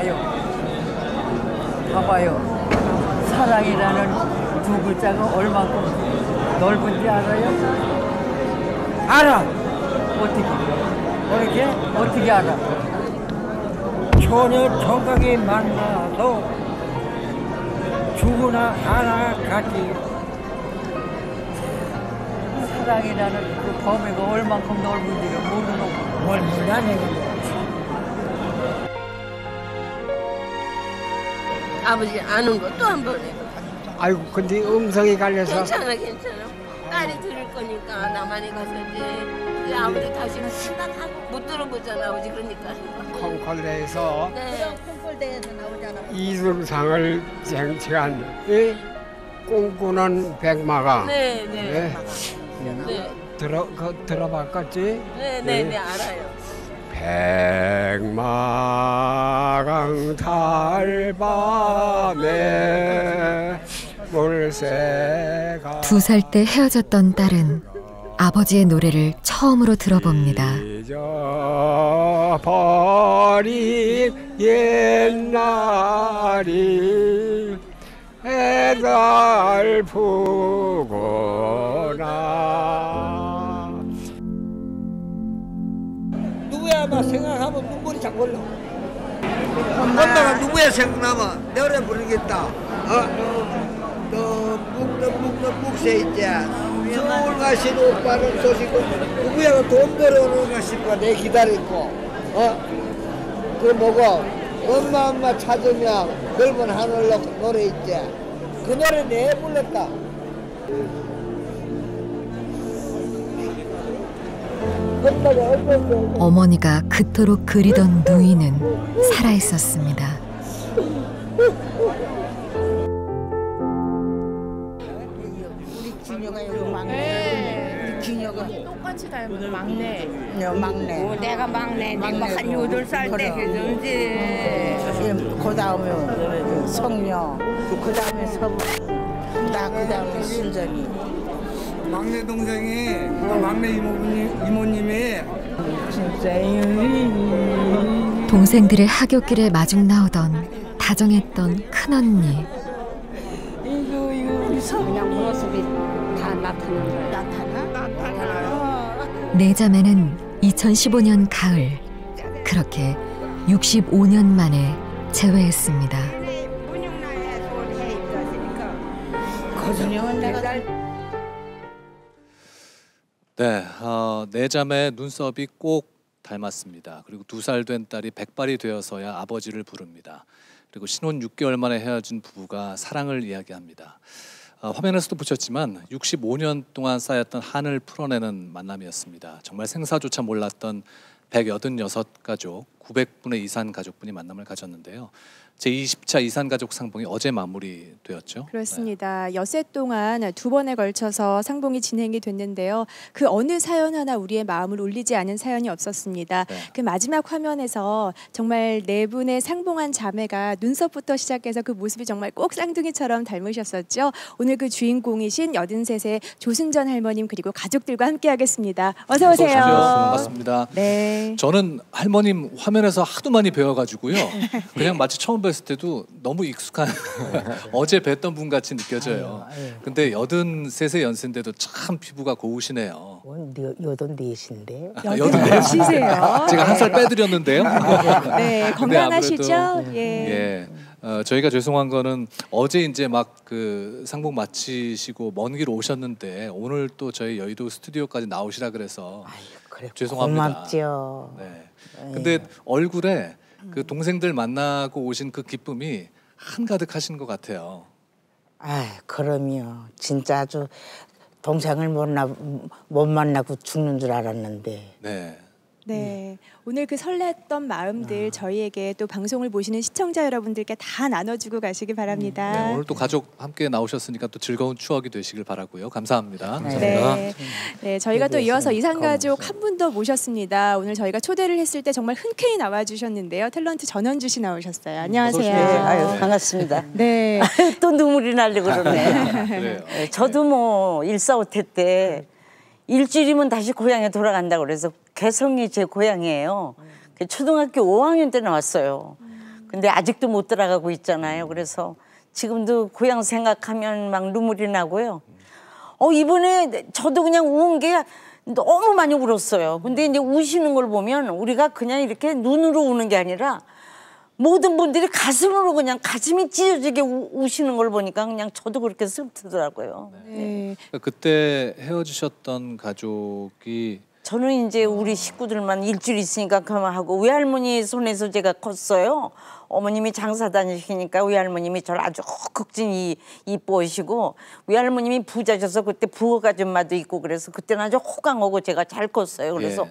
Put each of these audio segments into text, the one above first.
봐요. 봐봐요. 사랑이라는 두 글자가 얼마큼 넓은지 알아요? 알아. 어떻게 알아? 처녀 청각이 만나서 죽으나 하나 같이. 사랑이라는 그 범위가 얼만큼 넓은지를 모르는 뭘 몰라 내가. 아버지 아는 거 또 한 번 해. 아이고 근데 음성이 갈려서. 괜찮아. 딸이 들을 거니까 나만이 가서지. 우리 아버지 다시 못 들어보잖아 아버지 그러니까. 콩콜대에서 네. 콩골대에서 나오잖아. 이순상을 쟁취한 꿈꾸는 백마가. 네. 들어봤겠지? 네, 알아요. 백마강 달밤에 물새가 2살 때 헤어졌던 딸은 아버지의 노래를 처음으로 들어봅니다. 잊어버린 옛날이 애달프구나. 누구야 막 생각하면 눈물이 자꾸 흘러. 엄마가 누구야 생각나면 노래 부르겠다. 너 묵새 있지. 서울 가신 오빠는 소식고 누구야 돈 벌어오는 가시니까 내 기다리고. 그 뭐고 엄마 찾으면 넓은 하늘로 노래 있지. 그 노래 내 불렀다. 어머니가 그토록 그리던 누이는 살아있었습니다. 우리 준혁아 여기 막내. 우리 준혁아 똑같이 닮은 막내. 막내. 내가 막내. 내가 한 8살 때 그런지. 그 다음에 성녀. 그 다음에 서부. 그 다음에 순전이. 막내 동생이 막내 이모님이 동생들의 하굣길에 마중 나오던 다정했던 큰언니. 그냥 모습이 다 나타나는 거야. 나타나? 네 자매는 2015년 가을 그렇게 65년 만에 재회했습니다. 거준영은 내가 네, 네 자매 눈썹이 꼭 닮았습니다. 그리고 2살 된 딸이 백발이 되어서야 아버지를 부릅니다. 그리고 신혼 6개월 만에 헤어진 부부가 사랑을 이야기합니다. 화면에서도 보셨지만 65년 동안 쌓였던 한을 풀어내는 만남이었습니다. 정말 생사조차 몰랐던 186가족, 900분의 이산 가족분이 만남을 가졌는데요. 제20차 이산가족 상봉이 어제 마무리되었죠. 그렇습니다. 엿새 동안 2번에 걸쳐서 상봉이 진행이 됐는데요. 그 어느 사연 하나 우리의 마음을 울리지 않은 사연이 없었습니다. 네. 그 마지막 화면에서 정말 4분의 상봉한 자매가 눈썹부터 시작해서 그 모습이 정말 꼭 쌍둥이처럼 닮으셨었죠. 오늘 그 주인공이신 83세 조순전 할머님 그리고 가족들과 함께하겠습니다. 어서 오세요. 반갑습니다. 네. 저는 할머님 화면에서 하도 많이 배워가지고요. 그냥 마치 처음 뵀을 때도 너무 익숙한 어제 뵀던 분 같이 느껴져요. 근데 83세 연세인데도 참 피부가 고우시네요. 84인데. 84시세요. 제가 한 살 빼드렸는데요. 네, 건강하시죠? 예. 저희가 죄송한 거는 어제 이제 막 그 상봉 마치시고 먼 길 오셨는데 오늘 또 저희 여의도 스튜디오까지 나오시라 그래서 그래, 죄송합니다. 고맙죠. 네. 근데 얼굴에 그 동생들 만나고 오신 그 기쁨이 한가득하신 것 같아요. 그럼요. 진짜 아주 동생을 못 만나고 죽는 줄 알았는데. 네. 네, 오늘 그 설렜던 마음들 저희에게 또 방송을 보시는 시청자 여러분들께 다 나눠주고 가시기 바랍니다. 네, 오늘 또 가족 함께 나오셨으니까 또 즐거운 추억이 되시길 바라고요. 감사합니다. 네, 저희가 또 이어서 이산가족 한 분 더 모셨습니다. 오늘 저희가 초대를 했을 때 정말 흔쾌히 나와주셨는데요. 탤런트 전원주 씨 나오셨어요. 안녕하세요. 아유, 반갑습니다. 네. 또 눈물이 나려고 그러네. 그래요. 저도 뭐 145태 때 일주일이면 다시 고향에 돌아간다고 그래서 개성이 제 고향이에요. 초등학교 5학년 때 나왔어요. 근데 아직도 못 들어가고 있잖아요. 그래서 지금도 고향 생각하면 막 눈물이 나고요. 이번에 저도 그냥 운 게 너무 많이 울었어요. 근데 이제 우시는 걸 보면 우리가 그냥 이렇게 눈으로 우는 게 아니라 모든 분들이 가슴으로 그냥 가슴이 찢어지게 우시는 걸 보니까 그냥 저도 그렇게 슬프더라고요. 네. 그때 헤어지셨던 가족이 저는 이제 우리 식구들만 일주일 있으니까 그만하고 외할머니 손에서 제가 컸어요. 어머님이 장사 다니시니까 외할머님이 저를 아주 극진히 이뻐하시고 외할머님이 부자셔서 그때 부엌 아줌마도 있고 그래서 그때는 아주 호강하고 제가 잘 컸어요. 그래서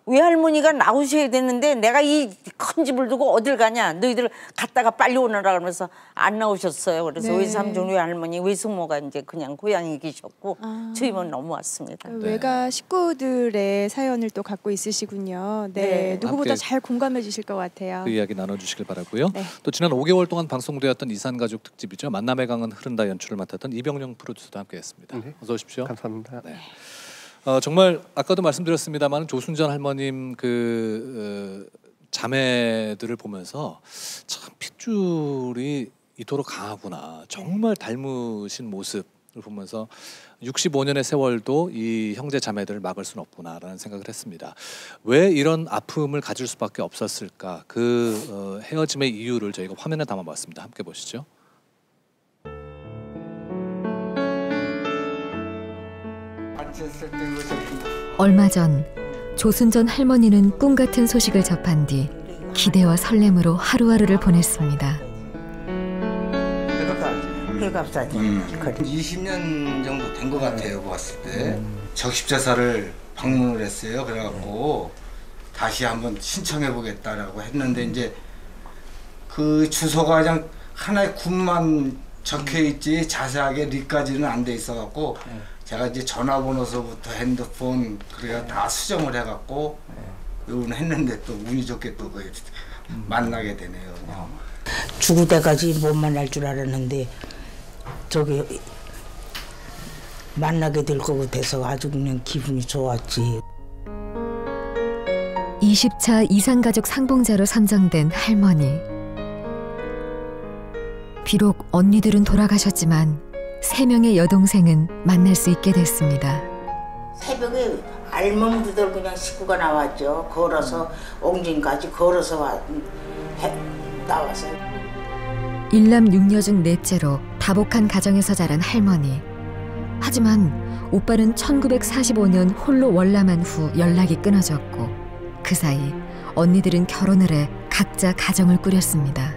외할머니가 나오셔야 되는데 내가 이 큰 집을 두고 어딜 가냐 너희들 갔다가 빨리 오너라 그러면서 안 나오셨어요. 그래서 네. 외삼촌 외할머니 외숙모가 이제 그냥 고향에 계셨고 저희만 넘어왔습니다. 외가 식구들의 사연을 또 갖고 있으시군요. 네, 네. 누구보다 함께 잘 공감해 주실 것 같아요. 그 이야기 나눠주시길 바라고요. 네. 또 지난 5개월 동안 방송되었던 이산가족 특집이죠. 만남의 강은 흐른다 연출을 맡았던 이병용 프로듀서도 함께했습니다. 어서 오십시오. 감사합니다. 네. 정말 아까도 말씀드렸습니다만 조순전 할머님 자매들을 보면서 참 핏줄이 이토록 강하구나. 정말 닮으신 모습을 보면서 65년의 세월도 이 형제 자매들을 막을 수는 없구나라는 생각을 했습니다. 왜 이런 아픔을 가질 수밖에 없었을까? 그 헤어짐의 이유를 저희가 화면에 담아봤습니다. 함께 보시죠. 얼마 전 조순전 할머니는 꿈 같은 소식을 접한 뒤 기대와 설렘으로 하루하루를 보냈습니다. 20년 정도 된 것 같아요. 봤을 때 적십자사를 방문을 했어요. 그래갖고 다시 한번 신청해 보겠다라고 했는데 이제 그 주소가 그냥 하나의 군만 적혀 있지 자세하게 리까지는 안 돼 있어갖고 제가 이제 전화번호서부터 핸드폰 그래가 다 수정을 해갖고 했는데 또 운이 좋게 또 만나게 되네요. 죽을 때까지 못 만날 줄 알았는데 저기 만나게 될 것 같아서 아주 그냥 기분이 좋았지. 20차 이산가족 상봉자로 선정된 할머니. 비록 언니들은 돌아가셨지만 3명의 여동생은 만날 수 있게 됐습니다. 새벽에 알몸두들 그냥 식구가 나왔죠. 걸어서 옹진까지 걸어서 나왔어요. 일남 6녀 중 넷째로 다복한 가정에서 자란 할머니. 하지만 오빠는 1945년 홀로 월남한 후 연락이 끊어졌고 그 사이 언니들은 결혼을 해 각자 가정을 꾸렸습니다.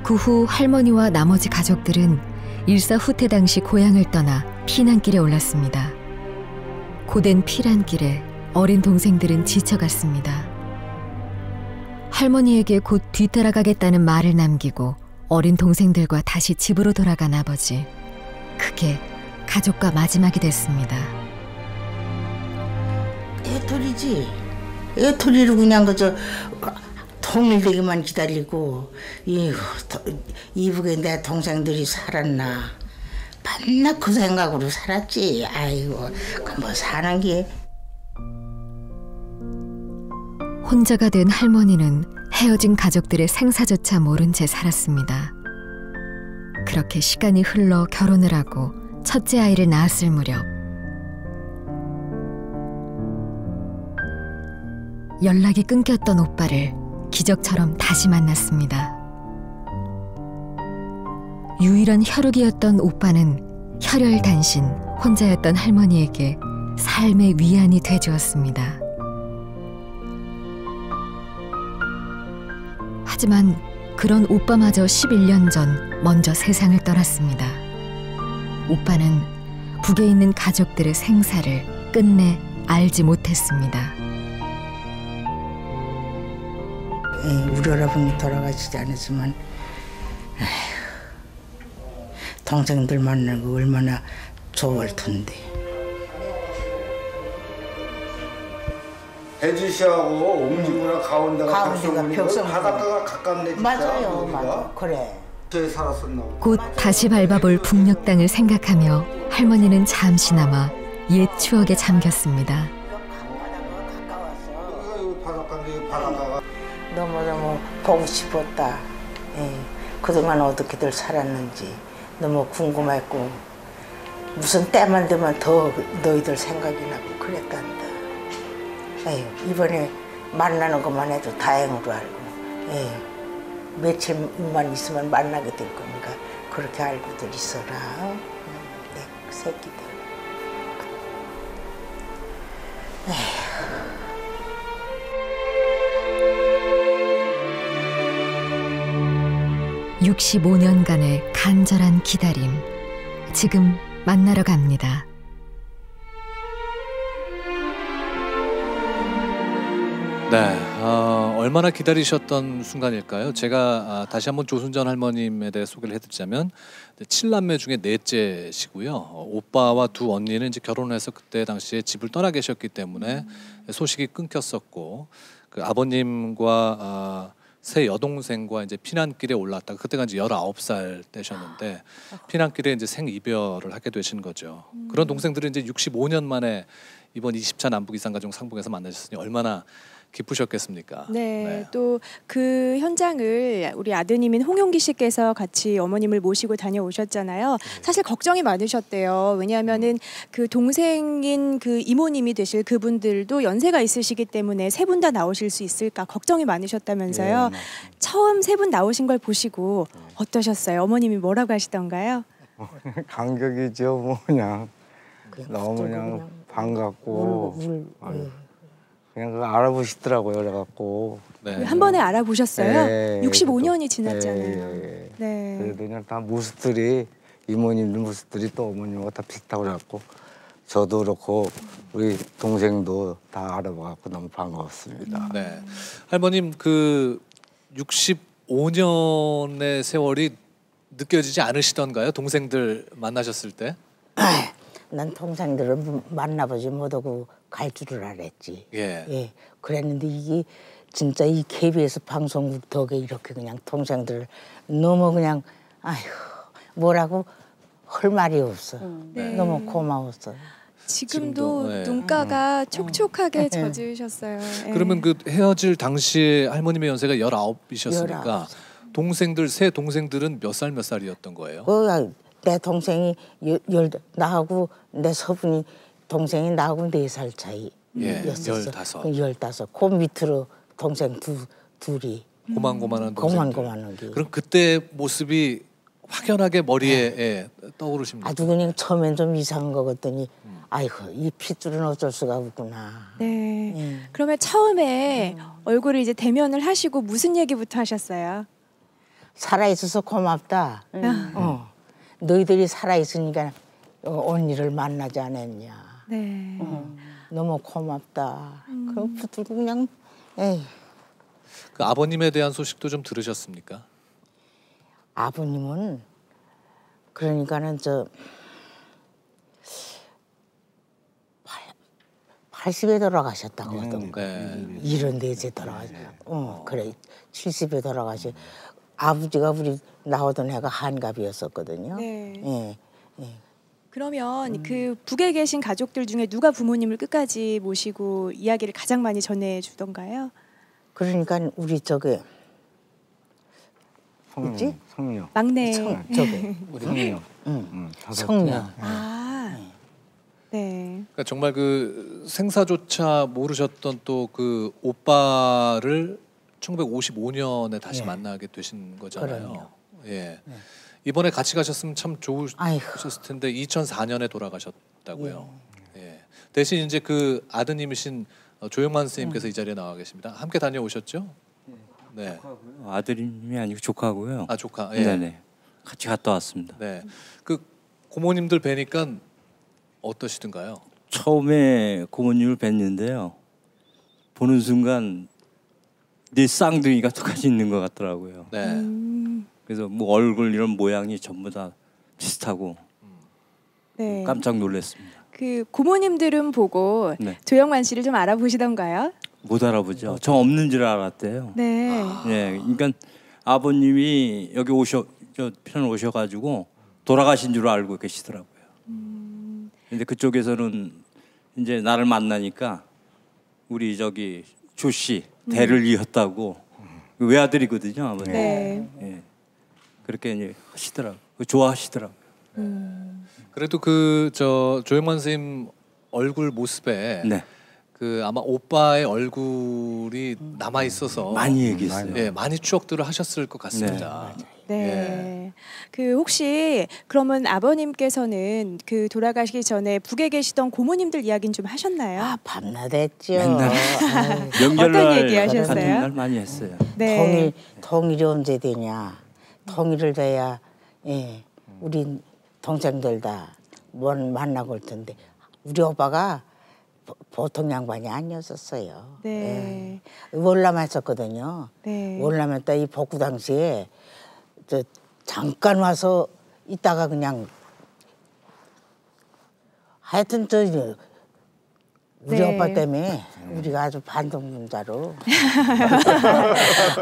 그 후 할머니와 나머지 가족들은 일사 후퇴 당시 고향을 떠나 피난길에 올랐습니다. 고된 피난길에 어린 동생들은 지쳐갔습니다. 할머니에게 곧 뒤따라가겠다는 말을 남기고 어린 동생들과 다시 집으로 돌아간 아버지. 그게 가족과 마지막이 됐습니다. 애토리지. 애토리로 그냥 그저 통일되기만 기다리고 이북에 내 동생들이 살았나 맨날 그 생각으로 살았지. 아이고 그 뭐 사는 게. 혼자가 된 할머니는 헤어진 가족들의 생사조차 모른 채 살았습니다. 그렇게 시간이 흘러 결혼을 하고 첫째 아이를 낳았을 무렵 연락이 끊겼던 오빠를 기적처럼 다시 만났습니다. 유일한 혈육이었던 오빠는 혈혈단신 혼자였던 할머니에게 삶의 위안이 돼주었습니다. 하지만 그런 오빠마저 11년 전 먼저 세상을 떠났습니다. 오빠는 북에 있는 가족들의 생사를 끝내 알지 못했습니다. 우리 여러분이 돌아가시지 않았지만 동생들 만나고 얼마나 좋을 텐데. 해주시하고 옹진구랑 가운데가 벽성 바닷가가 가깝네 진짜. 맞아요, 맞아. 그래. 저에 살았었나 보다. 곧 다시 밟아볼 북녘 땅을 생각하며 할머니는 잠시나마 옛 추억에 잠겼습니다. 바닷가가 너무너무 보고 싶었다. 예. 그동안 어떻게들 살았는지 너무 궁금했고 무슨 때만 되면 더 너희들 생각이 나고 그랬단다. 에휴, 이번에 만나는 것만 해도 다행으로 알고 며칠만 있으면 만나게 될 거니까 그렇게 알고들 있어라. 내 새끼들. 에휴. 65년간의 간절한 기다림. 지금 만나러 갑니다. 네, 얼마나 기다리셨던 순간일까요? 제가 다시 한번 조순전 할머님에 대해 소개를 해드리자면 7남매 중에 넷째시고요. 오빠와 두 언니는 이제 결혼해서 그때 당시에 집을 떠나 계셨기 때문에 소식이 끊겼었고, 그 아버님과 세 여동생과 이제 피난길에 올랐다가 그때가 이제 19살 때셨는데 피난길에 이제 생이별을 하게 되신 거죠. 그런 동생들은 이제 65년 만에 이번 20차 남북 이산가족 상봉에서 만나셨으니 얼마나 기쁘셨겠습니까? 네, 또 그 현장을 우리 아드님인 홍용기 씨께서 같이 어머님을 모시고 다녀오셨잖아요. 사실 걱정이 많으셨대요. 왜냐하면은 그 동생인 그 이모님이 되실 그분들도 연세가 있으시기 때문에 세 분 다 나오실 수 있을까 걱정이 많으셨다면서요. 처음 세 분 나오신 걸 보시고 어떠셨어요? 어머님이 뭐라고 하시던가요? 감격이죠, 뭐 그냥 너무 그냥 반갑고. 그냥 그거 알아보시더라고요, 그래갖고. 네. 한 번에 알아보셨어요? 네, 65년이 지났잖아요. 네. 그래도 그냥 다 모습들이 이모님들 모습들이 또 어머님하고 다 비슷하고 그래갖고 저도 그렇고 우리 동생도 다 알아봐갖고 너무 반가웠습니다. 네, 할머님 그 65년의 세월이 느껴지지 않으시던가요? 동생들 만나셨을 때? 난 동생들을 만나보지 못하고 갈 줄을 알았지. 예. 그랬는데 이게 진짜 이 KBS 방송국 덕에 이렇게 그냥 동생들을 너무 그냥 아휴 뭐라고 할 말이 없어. 너무 고마웠어. 지금도 눈가가 촉촉하게 젖으셨어요. 그러면 그 헤어질 당시에 할머님의 연세가 19이셨으니까 동생들 세 동생들은 몇 살이었던 거예요? 내 동생이 나하고 내 서분이 동생이 나하고 4살 차이였었어. 15. 그 밑으로 동생 둘이. 고만고만한 동생들. 고만고만한 게. 그럼 그때 모습이 확연하게 머리에 떠오르십니까? 아주 그냥 처음엔 좀 이상한 거 같더니 아이고 이 핏줄은 어쩔 수가 없구나. 네. 그러면 처음에 얼굴을 이제 대면을 하시고 무슨 얘기부터 하셨어요? 살아있어서 고맙다. 너희들이 살아있으니까 언니를 만나지 않았냐. 네. 너무 고맙다. 그럼 붙들고 그냥 에이. 그 아버님에 대한 소식도 좀 들으셨습니까? 아버님은 그러니까는 저 80에 돌아가셨다고 하던가. 이런 데에 돌아가셨. 그래 70에 돌아가시. 아버지가 우리 나오던 해가 한갑이었었거든요. 네. 그러면 그 북에 계신 가족들 중에 누가 부모님을 끝까지 모시고 이야기를 가장 많이 전해주던가요? 그러니까 우리 저기 성녀. 막내. 저기 성녀. 성녀. 네. 그러니까 정말 그 생사조차 모르셨던 또 그 오빠를 1955년에 다시 만나게 되신 거잖아요. 그럼요. 예. 이번에 같이 가셨으면 참 좋으셨을 텐데 2004년에 돌아가셨다고요. 예. 대신 이제 그 아드님이신 조영만 선생님께서 이 자리에 나와 계십니다. 함께 다녀오셨죠? 네. 아들님이 아니고 조카고요. 아 조카. 예. 네네. 같이 갔다 왔습니다. 네. 그 고모님들 뵈니까 어떠시던가요? 처음에 고모님을 뵀는데요. 보는 순간 내 쌍둥이가 똑같이 있는 것 같더라고요. 네. 그래서 뭐 얼굴 이런 모양이 전부 다 비슷하고 네. 깜짝 놀랐습니다. 그 고모님들은 보고 조영만 씨를 좀 알아보시던가요? 못 알아보죠. 저 없는 줄 알았대요. 네. 네, 그러니까 아버님이 여기 편 오셔가지고 돌아가신 줄 알고 계시더라고요. 근데 그쪽에서는 이제 나를 만나니까 우리 저기 조 씨 대를 이었다고 외아들이거든요, 아버님. 네. 예. 그렇게 이제 하시더라고. 좋아하시더라고. 그래도 그 조영만 선생님 얼굴 모습에 네. 그 아마 오빠의 얼굴이 남아 있어서 많이 얘기했어요. 예, 많이 추억들을 하셨을 것 같습니다. 네. 그 혹시 그러면 아버님께서는 그 돌아가시기 전에 북에 계시던 고모님들 이야기는 좀 하셨나요? 밤낮 했죠. 맨날 어떤 얘기 하셨어요? 같은 날 많이 했어요. 네. 통일이 언제 되냐. 통일을 돼야 우리 동생들 다 만나고 올 텐데 우리 오빠가 보통 양반이 아니었었어요. 네. 월남에 했었거든요. 네. 월남에 때 이 복구 당시에 잠깐 와서 있다가 그냥 하여튼 우리 네. 오빠 때문에 우리가 아주 반동분자로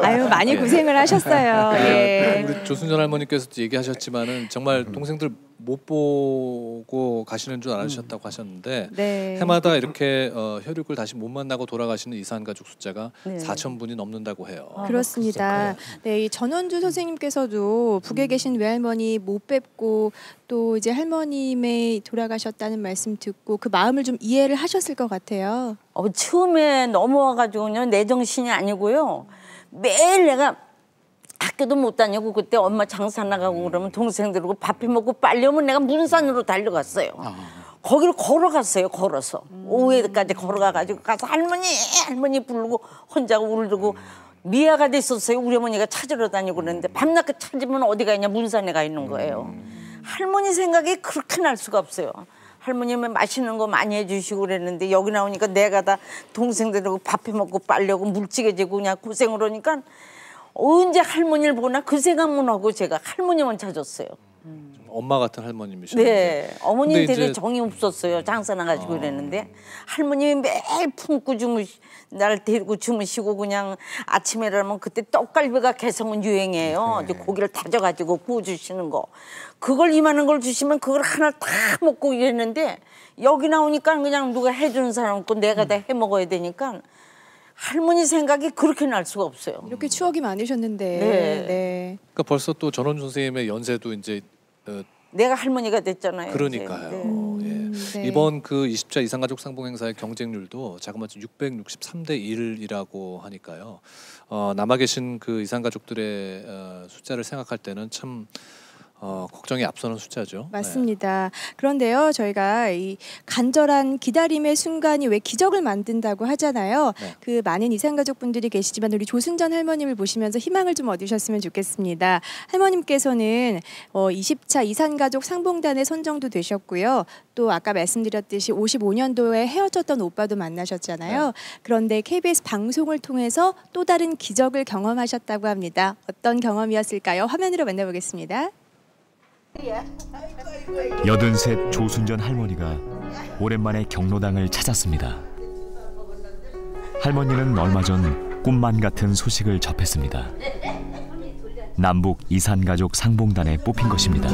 아유 많이 고생을 하셨어요. 예. 우리 조순전 할머니께서도 얘기하셨지만은 정말 동생들 못 보고 가시는 줄 알으셨다고 하셨는데 네. 해마다 이렇게 혈육을 다시 못 만나고 돌아가시는 이산 가족 숫자가 네. 4,000분이 넘는다고 해요. 그렇습니다. 네, 이 전원주 선생님께서도 북에 계신 외할머니 못 뵙고 또 이제 할머님의 돌아가셨다는 말씀 듣고 그 마음을 좀 이해를 하셨을 것 같아요. 처음에 넘어와가지고요 내 정신이 아니고요 매일 내가 학교도 못 다니고 그때 엄마 장사 나가고 그러면 동생들하고 밥해 먹고 빨리 오면 내가 문산으로 달려갔어요. 거기를 걸어갔어요. 걸어서 오후에까지 걸어가가지고 가서 할머니 부르고 혼자 울고 미아가 됐었어요. 우리 어머니가 찾으러 다니고 그랬는데 밤낮 찾으면 어디가 있냐 문산에 가 있는 거예요. 할머니 생각이 그렇게 날 수가 없어요. 할머님은 맛있는 거 많이 해주시고 그랬는데 여기 나오니까 내가 다 동생들하고 밥해 먹고 빨려고 물찌개지고 그냥 고생을 하니까 언제 할머니를 보나 그 생각만 하고 제가 할머님은 찾았어요. 엄마 같은 할머님이셨는데. 네, 어머님 되게 이제 정이 없었어요. 장사 나가지고 그랬는데 할머님이 매일 품고 날 데리고 주무시고 그냥 아침에 일어나면 그때 떡갈비가 개성은 유행이에요. 이제 고기를 다져가지고 구워주시는 거. 그걸 이만한 걸 주시면 그걸 하나 다 먹고 이랬는데 여기 나오니까 그냥 누가 해주는 사람 없고 내가 다 해 먹어야 되니까 할머니 생각이 그렇게 날 수가 없어요. 이렇게 추억이 많으셨는데. 네. 네. 그러니까 벌써 또 전원주 선생님의 연세도 이제 내가 할머니가 됐잖아요. 그러니까요. 네. 이번 그 20차 이산가족 상봉 행사의 경쟁률도 자그마치 663대 1이라고 하니까요. 남아 계신 그 이산가족들의 숫자를 생각할 때는 참 걱정이 앞서는 숫자죠. 맞습니다. 그런데요, 저희가 이 간절한 기다림의 순간이 왜 기적을 만든다고 하잖아요. 네. 그 많은 이산가족분들이 계시지만 우리 조순전 할머님을 보시면서 희망을 좀 얻으셨으면 좋겠습니다. 할머님께서는 20차 이산가족 상봉단에 선정도 되셨고요. 또 아까 말씀드렸듯이 55년도에 헤어졌던 오빠도 만나셨잖아요. 네. 그런데 KBS 방송을 통해서 또 다른 기적을 경험하셨다고 합니다. 어떤 경험이었을까요? 화면으로 만나보겠습니다. 83 조순전 할머니가 오랜만에 경로당을 찾았습니다. 할머니는 얼마 전 꿈만 같은 소식을 접했습니다. 남북 이산가족 상봉단에 뽑힌 것입니다.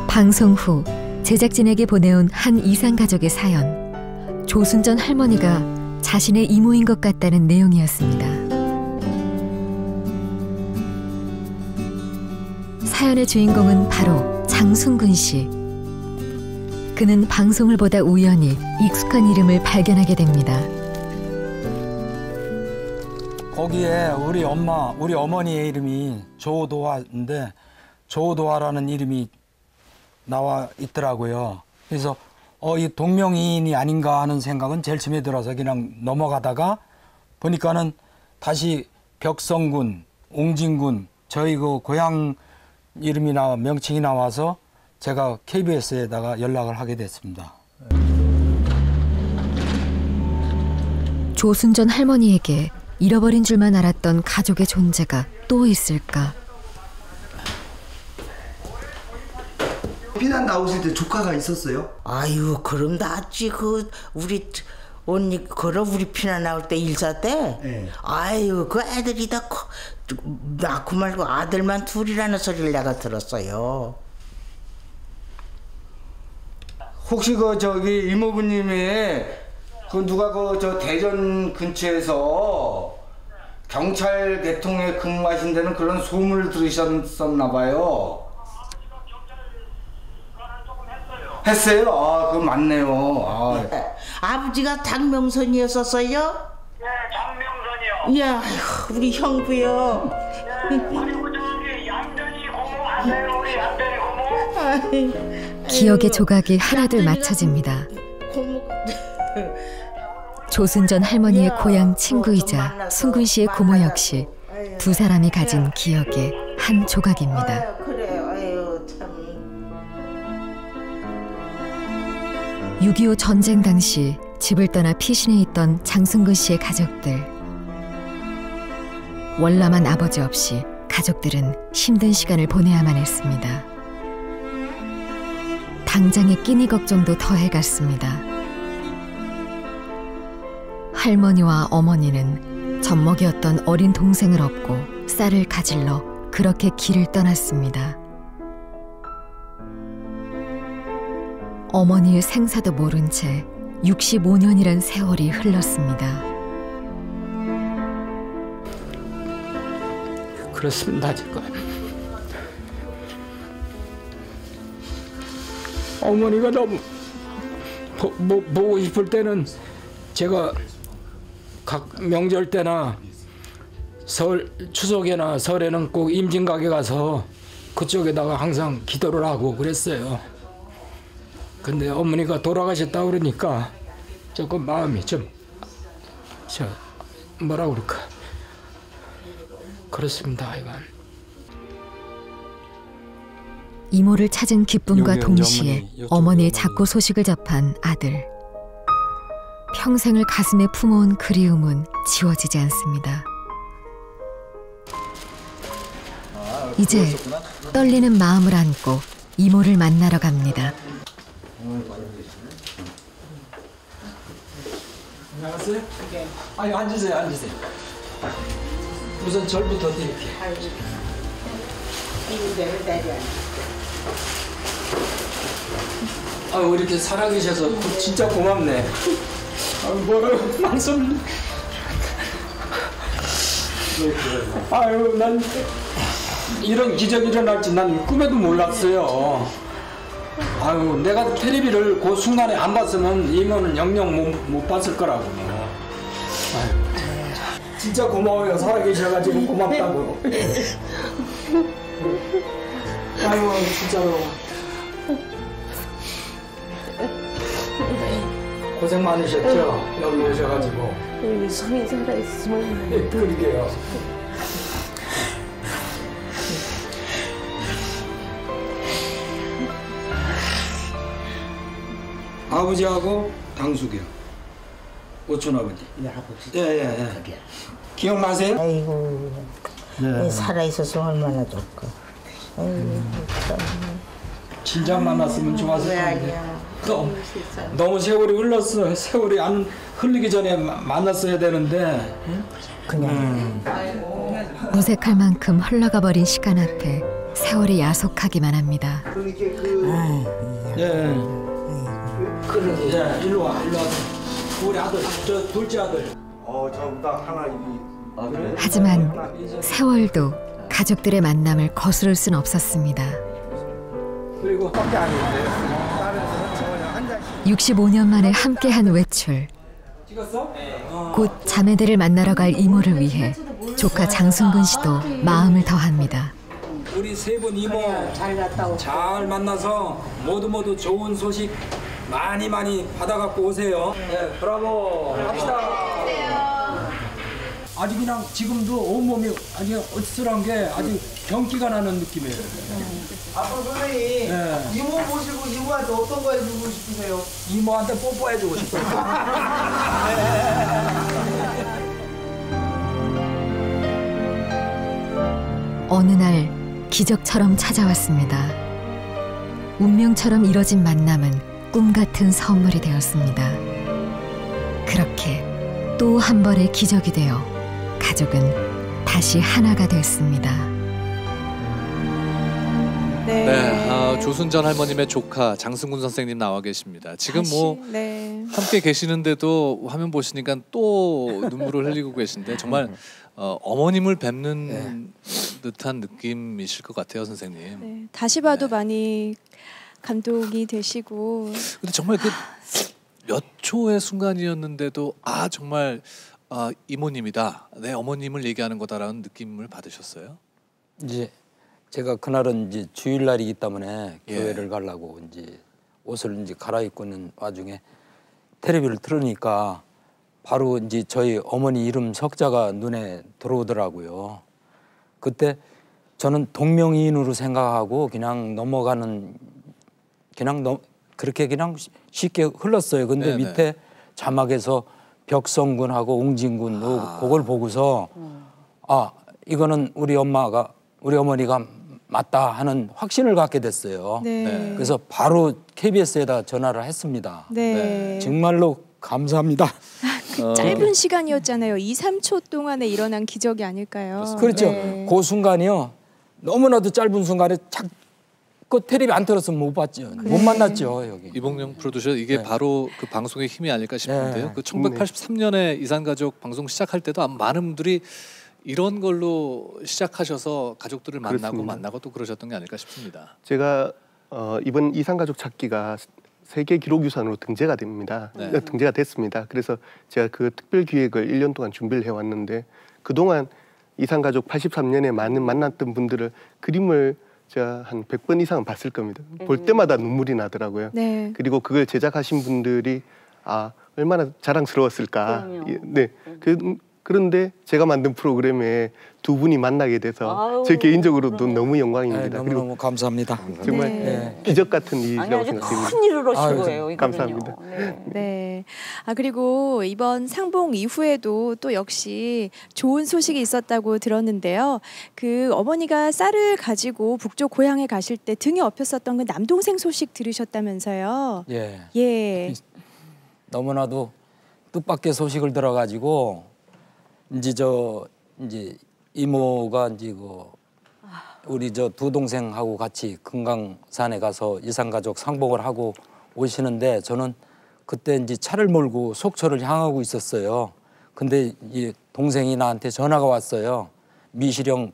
방송 후 제작진에게 보내온 한 이산가족의 사연. 조순전 할머니가 자신의 이모인 것 같다는 내용이었습니다. 사연의 주인공은 바로 장순근 씨. 그는 방송을 보다 우연히 익숙한 이름을 발견하게 됩니다. 거기에 우리 어머니의 이름이 조도화인데 조도화라는 이름이 나와 있더라고요. 그래서 이 동명이인이 아닌가 하는 생각은 제일 처음에 들어서 그냥 넘어가다가 보니까는 다시 벽성군, 옹진군 저희 그 고향 이름이 명칭이 나와서 제가 KBS에다가 연락을 하게 됐습니다. 조순전 할머니에게 잃어버린 줄만 알았던 가족의 존재가 또 있을까? 피난 나오실 때 조카가 있었어요? 아유 그럼 낫지. 우리 언니 우리 피난 나올 때 일사 때 네. 아유 그 애들이 다 낳고 말고 아들만 둘이라는 소리를 내가 들었어요. 혹시 저기 이모부님이 누가 대전 근처에서 경찰 계통에 근무하신 데는 그런 소문을 들으셨었나 봐요. 했어요? 아, 그건 맞네요. 아. 아버지가 장명선이었었어요? 네, 장명선이요. 이야, 아이고, 우리 형부요. 그리고 저기 얌전히 고모 아세요? 우리 얌전히 고모? 기억의 조각이 하나둘 맞춰집니다. 조순전 할머니의 고향 친구이자 순군 씨의 고모 역시 두 사람이 가진 기억의 한 조각입니다. 그래요, 아유 참. 6.25 전쟁 당시 집을 떠나 피신해 있던 장승근 씨의 가족들. 월남한 아버지 없이 가족들은 힘든 시간을 보내야만 했습니다. 당장의 끼니 걱정도 더해갔습니다. 할머니와 어머니는 젖먹이었던 어린 동생을 업고 쌀을 가질러 그렇게 길을 떠났습니다. 어머니의 생사도 모른 채 65년이란 세월이 흘렀습니다. 그렇습니다. 지금 어머니가 너무 보고 싶을 때는 제가 각 명절 때나 추석이나 설에는 꼭 임진각에 가서 그쪽에다가 항상 기도를 하고 그랬어요. 근데 어머니가 돌아가셨다 그러니까 조금 마음이 좀 뭐라 그럴까 그렇습니다. 이건 이모를 찾은 기쁨과 동시에 어머니의 작고 소식을 접한 아들. 평생을 가슴에 품어온 그리움은 지워지지 않습니다. 이제 떨리는 마음을 안고 이모를 만나러 갑니다. 안녕하세요. 아니 앉으세요, 앉으세요. 우선 절부터 드릴게요. 아유 이렇게 살아계셔서 진짜 고맙네. 뭐라고 말씀. 아유 난 이런 기적이 일어날 줄 난 꿈에도 몰랐어요. 아유 내가 텔레비를 그 순간에 안 봤으면 이모는 영영 못 봤을 거라고. 아유, 진짜 고마워요. 살아계셔가지고 고맙다고. 아유 진짜로 고생 많으셨죠? 여기 오셔가지고. 우리 손이 살아있으면. 네, 그러게요. 아버지하고 당숙이요. 오촌 아버지. 네, 아버지. 예. 기억나세요? 아이고, 네. 살아있어서 얼마나 좋을까. 아이고, 참. 진작 만났으면 좋았을 텐데. 너무 세월이 흘렀어. 세월이 안 흘리기 전에 만났어야 되는데. 그냥. 무색할 만큼 흘러가 버린 시간 앞에 세월이 야속하기만 합니다. 예. 그러게. 예, 일로 와. 우리 아들, 저 둘째 아들. 저보다 하나 입이. 하지만 세월도 가족들의 만남을 거스를 순 없었습니다. 그리고 65년 만에 함께한 외출. 곧 자매들을 만나러 갈 이모를 위해 조카 장순근 씨도 마음을 더합니다. 우리 세 분 이모 잘 만나서 모두 좋은 소식 많이 받아갖고 오세요. 네, 브라보 합시다. 아주 그냥 지금도 온몸이 아주 어슬한 게 아주 경기가 나는 느낌이에요. 앞으로 선생님 네. 이모 모시고 이모한테 어떤 거 해주고 싶으세요? 이모한테 뽀뽀해주고 싶어요. 어느 날 기적처럼 찾아왔습니다. 운명처럼 이뤄진 만남은 꿈 같은 선물이 되었습니다. 그렇게 또 한 번의 기적이 되어 가족은 다시 하나가 됐습니다. 네, 조순전 할머님의 조카 장승군 선생님 나와 계십니다. 지금 함께 계시는데도 화면 보시니까 또 눈물을 흘리고 계신데 정말 어머님을 뵙는 듯한 느낌이실 것 같아요, 선생님. 네, 다시 봐도 많이 감동이 되시고. 근데 정말 그 몇 초의 순간이었는데도 정말 이모님이다, 내 어머님을 얘기하는 거다라는 느낌을 받으셨어요? 이제 제가 그날은 이제 주일날이기 때문에 교회를 가려고 이제 옷을 이제 갈아입고 있는 와중에 텔레비를 틀으니까 바로 이제 저희 어머니 이름 석자가 눈에 들어오더라고요. 그때 저는 동명이인으로 생각하고 그냥 넘어가는 그렇게 그냥 쉽게 흘렀어요. 근데 밑에 자막에서 벽성군하고 옹진군 그걸 보고서 이거는 우리 어머니가 맞다 하는 확신을 갖게 됐어요. 네. 그래서 바로 KBS에다 전화를 했습니다. 네. 정말로 감사합니다. 짧은 시간이었잖아요. 2, 3초 동안에 일어난 기적이 아닐까요? 그렇죠. 네. 그 순간이요. 너무나도 짧은 순간에 그 텔레비 안 틀었으면 못 봤죠. 못 만났죠 여기. 이봉영 프로듀서 이게 바로 그 방송의 힘이 아닐까 싶은데요. 그 1983년에 이산가족 방송 시작할 때도 아마 많은 분들이 이런 걸로 시작하셔서 가족들을 만나고 또 그러셨던 게 아닐까 싶습니다. 제가 이번 이산가족 찾기가 세계 기록유산으로 등재가 됩니다. 등재가 됐습니다. 그래서 제가 그 특별 기획을 1년 동안 준비를 해왔는데 그동안 이산가족 83년에 많은 만났던 분들을 그림을 제가 한 100번 이상은 봤을 겁니다. 볼 때마다 눈물이 나더라고요. 네. 그리고 그걸 제작하신 분들이 얼마나 자랑스러웠을까. 네. 그런데 제가 만든 프로그램에 두 분이 만나게 돼서 제 개인적으로도 너무 영광입니다. 네, 너무 감사합니다. 정말 기적 같은 일이라고 생각합니다. 큰 일을 하신 거예요. 이거는요. 감사합니다. 네. 그리고 이번 상봉 이후에도 또 역시 좋은 소식이 있었다고 들었는데요. 그 어머니가 쌀을 가지고 북쪽 고향에 가실 때 등에 업혔었던 그 남동생 소식 들으셨다면서요. 예. 너무나도 뜻밖의 소식을 들어가지고 이제 이모가 이제 우리 두 동생하고 같이 금강산에 가서 이산가족 상봉을 하고 오시는데 저는 그때 이제 차를 몰고 속초를 향하고 있었어요. 근데 이 동생이 나한테 전화가 왔어요. 미시령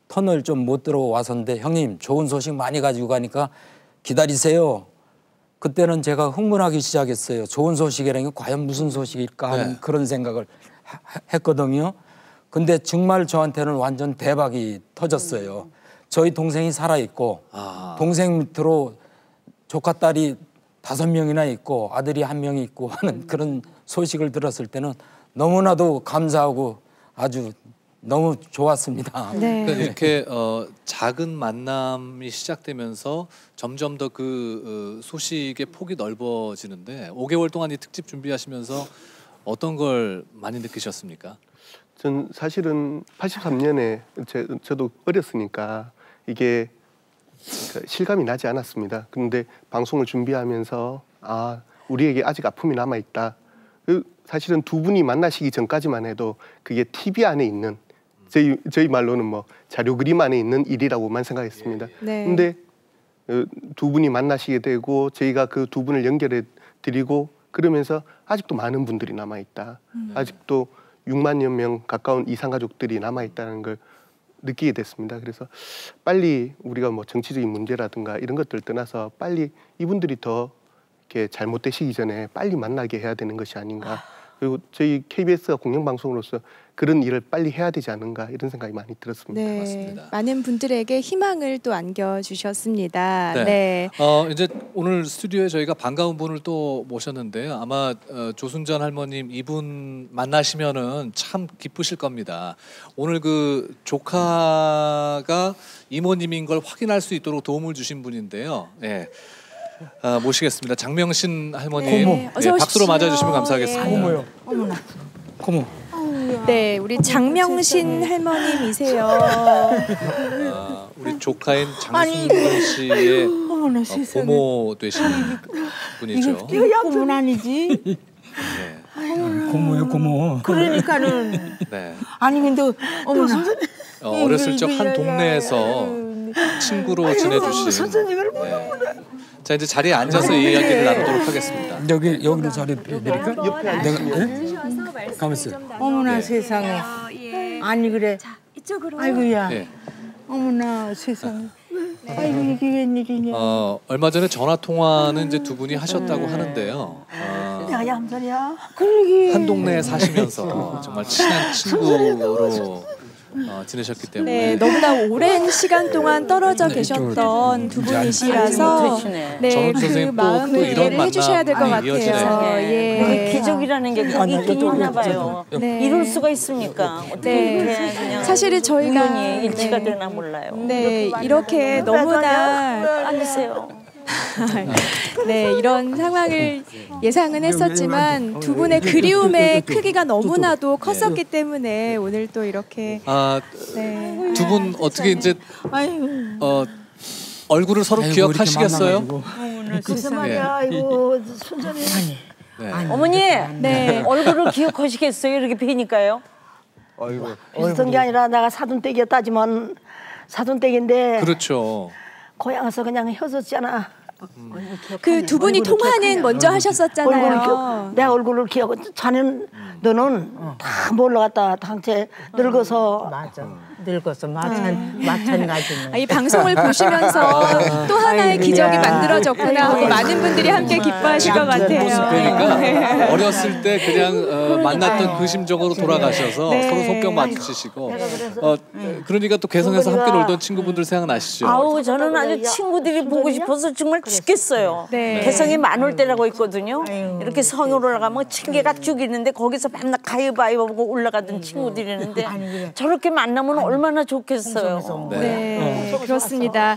터널 좀 못 들어와서인데 형님 좋은 소식 많이 가지고 가니까 기다리세요. 그때는 제가 흥분하기 시작했어요. 좋은 소식이라는 게 과연 무슨 소식일까 하는 그런 생각을 했거든요. 근데 정말 저한테는 완전 대박이 터졌어요. 저희 동생이 살아있고 동생 밑으로 조카 딸이 5명이나 있고 아들이 1명이 있고 하는 그런 소식을 들었을 때는 너무나도 감사하고 아주 너무 좋았습니다. 네. 그러니까 이렇게 작은 만남이 시작되면서 점점 더 그 소식의 폭이 넓어지는데 5개월 동안 이 특집 준비하시면서 어떤 걸 많이 느끼셨습니까? 전 사실은 83년에 저도 어렸으니까 이게 실감이 나지 않았습니다. 그런데 방송을 준비하면서 우리에게 아직 아픔이 남아있다. 사실은 두 분이 만나시기 전까지만 해도 그게 TV 안에 있는 저희 말로는 자료 그림 안에 있는 일이라고만 생각했습니다. 근데 두 분이 만나시게 되고 저희가 그 두 분을 연결해 드리고 그러면서 아직도 많은 분들이 남아있다. 아직도 6만여 명 가까운 이산가족들이 남아있다는 걸 느끼게 됐습니다. 그래서 빨리 우리가 정치적인 문제라든가 이런 것들 떠나서 빨리 이분들이 더 이렇게 잘못되시기 전에 빨리 만나게 해야 되는 것이 아닌가. 그리고 저희 KBS가 공영방송으로서 그런 일을 빨리 해야 되지 않은가 이런 생각이 많이 들었습니다. 네, 맞습니다. 많은 분들에게 희망을 또 안겨주셨습니다. 네. 이제 오늘 스튜디오에 저희가 반가운 분을 또 모셨는데요. 아마 조순전 할머님 이분 만나시면은 참 기쁘실 겁니다. 오늘 그 조카가 이모님인 걸 확인할 수 있도록 도움을 주신 분인데요. 네. 모시겠습니다. 장명신 할머님. 박수로 맞아주시면 감사하겠습니다. 고모요. 어머나. 고모. 네, 우리 장명신 할머님이세요. 우리 조카인 장순건 씨의 어머나 세상에. 고모 되신 분이죠. 이거 꿈은 아니지. 고모요, 고모. 그러니까는. 네. 아니 근데 어머나. 어렸을 적 한 동네에서 친구로 지내주신. 선생님을 자 이제 자리에 앉아서 이야기를 나누도록 하겠습니다. 여기로 자리 드릴까? 옆에 내가 가만 있어요. 어머나 세상에. 아니 그래. 자, 이쪽으로. 아이고야. 네. 어머나 세상에. 아이고 이게 웬일이냐. 얼마 전에 전화 통화는 이제 두 분이 하셨다고 하는데요. 내가 얌전이야. 한 동네에 사시면서 정말 친한 친구로 지내셨기 때문에 네, 너무나 오랜 시간 동안 떨어져 계셨던 두 분이시라서 네, 그 마음을 이해를 해주셔야 될 것 같아요. 예. 기적이라는 게 있긴 있나 봐요. 이룰 수가 있습니까? 어떻게 이렇게 그냥 사실은 저희가 우연히 일치가 되나 몰라요. 네, 이렇게 너무나 앉으세요. 네, 이런 상황을 예상은 했었지만 두 분의 그리움의 크기가 너무나도 컸었기 때문에 오늘 또 이렇게 두 분 어떻게 이제 얼굴을 서로 기억하시겠어요? 글쎄 말이야. 이거 순전히. 어머니, 얼굴을 기억하시겠어요? 이렇게 뵈니까요. 비슷한 게 아니라 내가 사돈댁이었다지만 사돈댁인데. 그렇죠. 고향에서 그냥 헤어졌잖아. 그 두 분이 통화는 먼저 하셨었잖아요. 내 얼굴을 기억하고 자네는 너는 다 몰라갔다 당체 늙어서. 맞아. 늙어서 마찬가지네. 이 방송을 보시면서 또 하나의 기적이 만들어졌구나 하고 많은 분들이 함께 기뻐하실 것 같아요. 그러니까 어렸을 때 그냥 만났던 그 심정으로 돌아가셔서 서로 손뼉 맞추시고 그러니까 또 개성에서 함께 놀던 친구분들 생각나시죠? 아우 저는 아주 친구들이 보고 싶어서 정말 죽겠어요. 개성이 만올 때라고 있거든요. 이렇게 성에 올라가면 층계가 쭉 있는데 거기서 맨날 가위바위보 보고 올라가던 친구들이 있는데 저렇게 만나면 얼마나 좋겠어요. 네, 그렇습니다.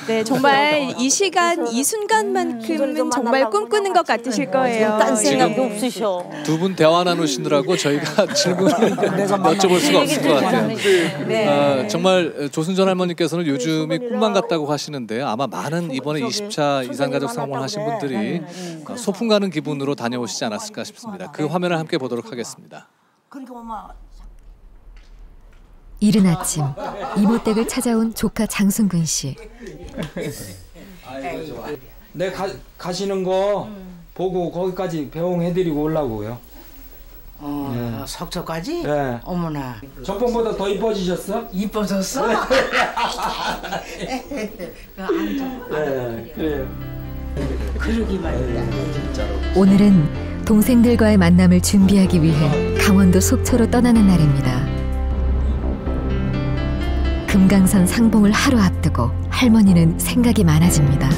네, 정말 이 시간, 이 순간만큼은 정말 꿈꾸는 것 같으실 거예요. 딴 생각이 없으셔. 두 분 대화 나누시느라고 저희가 질문을 여쭤볼 수가 없을 것 같아요. 정말 조순전 할머니께서는 요즘이 꿈만 같다고 하시는데 아마 많은 이번에 20차 이산가족 상봉을 하신 분들이 소풍 가는 기분으로 다녀오시지 않았을까 싶습니다. 그 화면을 함께 보도록 하겠습니다. 이른 아침 이모댁을 찾아온 조카 장순근 씨. 내 가시는 거 보고 거기까지 배웅해드리고 오려고요. 석초까지? 네. 어머나. 전번보다 더 이뻐지셨어? 이뻐졌어? 그러기만. 오늘은 동생들과의 만남을 준비하기 위해 강원도 속초로 떠나는 날입니다. 금강산 상봉을 하루 앞두고 할머니는 생각이 많아집니다.